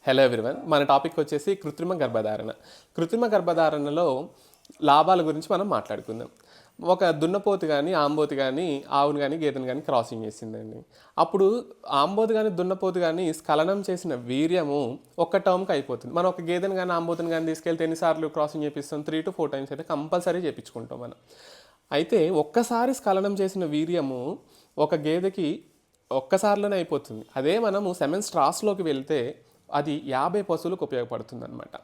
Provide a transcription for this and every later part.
Hello everyone, మన topic వచ్చేసి కృత్రిమ గర్భధారణ. కృత్రిమ గర్భధారణలో లాభాల గురించి మనం మాట్లాడుకుందాం. ఒక దున్నపోతు కానీ ఆంబోతు కానీ ఆవును కానీ గేదెను కానీ క్రాసింగ్ చేసిందండి. అప్పుడు ఆంబోతు కానీ దున్నపోతు కానీ స్ఖలనం చేసిన వీర్యము ఒక్క టర్మ్కి అయిపోతుంది. మనం ఒక గేదెను కానీ ఆంబోతుని కానీ తీసుకెళ్తే ఎన్నిసార్లు క్రాసింగ్ చేపిస్తాం? 3 to 4 times అయితే కంపల్సరీ చేయించుకుంటాం మనం. అయితే ఒక్కసారి స్ఖలనం చేసిన వీర్యము ఒక గేదెకి ఒక్కసారిలోనే అయిపోతుంది. అదే మనము సెమెన్ స్ట్రాస్లోకి వెళ్తే అది 50 పశువులకు ఉపయోగపడుతుంది అనమాట.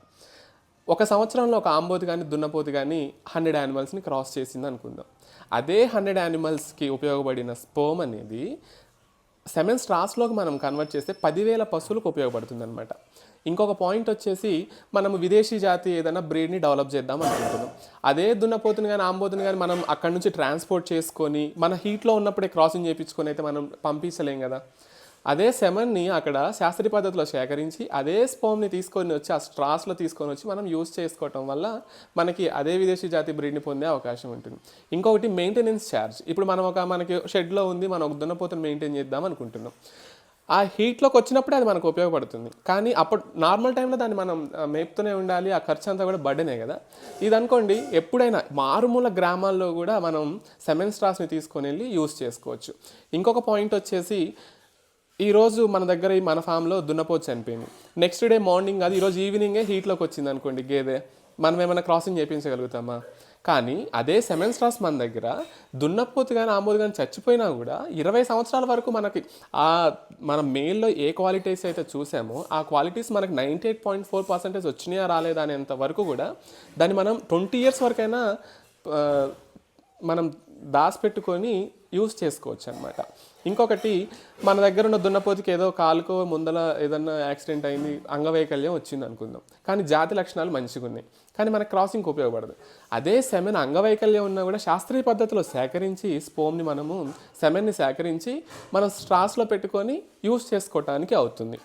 ఒక సంవత్సరంలో ఒక ఆంబోతు కానీ దున్నపోతు కానీ 100 యానిమల్స్ని క్రాస్ చేసింది అనుకుందాం. అదే 100 యానిమల్స్కి ఉపయోగపడిన స్పోమ్ అనేది సెమెన్ స్ట్రాస్లోకి మనం కన్వర్ట్ చేస్తే 10,000 పశువులకు ఉపయోగపడుతుంది అనమాట. ఇంకొక పాయింట్ వచ్చేసి మనము విదేశీ జాతి ఏదైనా బ్రీడ్ని డెవలప్ చేద్దాం అనుకుంటున్నాం. అదే దున్నపోతుని కానీ ఆంబోతుని కానీ మనం అక్కడ నుంచి ట్రాన్స్పోర్ట్ చేసుకొని మన హీట్లో ఉన్నప్పుడే క్రాసింగ్ చేయించుకొని అయితే మనం పంపించలేం కదా. అదే సెమన్ని అక్కడ శాస్త్రీయ పద్ధతిలో సేకరించి అదే స్పోమ్ని తీసుకొని వచ్చి ఆ స్ట్రాస్లో తీసుకొని వచ్చి మనం యూస్ చేసుకోవటం వల్ల మనకి అదే విదేశీ జాతి బ్రీడ్ని పొందే అవకాశం ఉంటుంది. ఇంకొకటి మెయింటెనెన్స్ ఛార్జ్. ఇప్పుడు మనం మనకి షెడ్లో ఉంది, మనం ఒక దున్నపోతుని మెయింటైన్ చేద్దాం అనుకుంటున్నాం. ఆ హీట్లోకి వచ్చినప్పుడే అది మనకు ఉపయోగపడుతుంది. కానీ అప్పుడు నార్మల్ టైంలో దాన్ని మనం మేపుతూనే ఉండాలి, ఆ ఖర్చు అంతా కూడా బర్డెనే కదా. ఇది అనుకోండి, ఎప్పుడైనా మారుమూల గ్రామాల్లో కూడా మనం సెమెన్ స్ట్రాస్ని తీసుకొని వెళ్ళి యూస్ చేసుకోవచ్చు. ఇంకొక పాయింట్ వచ్చేసి, ఈరోజు మన దగ్గర మన ఫామ్లో దున్నపోతు చనిపోయింది. నెక్స్ట్ డే మార్నింగ్ అది ఈరోజు ఈవినింగే హీట్లోకి వచ్చింది అనుకోండి గేదె, మనం ఏమైనా క్రాసింగ్ చేయించగలుగుతామా? కానీ అదే సెమెన్ స్ట్రాస్ మన దగ్గర దున్నపోతు కానీ ఆంబోతు కానీ చచ్చిపోయినా కూడా 20 సంవత్సరాల వరకు మనకి మన మేల్లో ఏ క్వాలిటీస్ అయితే చూసామో ఆ క్వాలిటీస్ మనకి 98.4% వచ్చినాయా రాలేదా అనేంత వరకు కూడా దాన్ని మనం 20 years వరకైనా మనం దాచిపెట్టుకొని యూస్ చేసుకోవచ్చు అనమాట. ఇంకొకటి, మన దగ్గర ఉన్న దున్నపోతుకి ఏదో కాలుకో ముందల ఏదన్నా యాక్సిడెంట్ అయింది, అంగవైకల్యం వచ్చింది అనుకుందాం, కానీ జాతి లక్షణాలు మంచిగా ఉన్నాయి, కానీ మనకు క్రాసింగ్కి ఉపయోగపడదు. అదే సెమెన్ అంగవైకల్యం ఉన్నా కూడా శాస్త్రీయ పద్ధతిలో సేకరించి స్పోమ్ని మనము సెమెన్ని సేకరించి మనం స్ట్రాస్లో పెట్టుకొని యూస్ చేసుకోవటానికి అవుతుంది.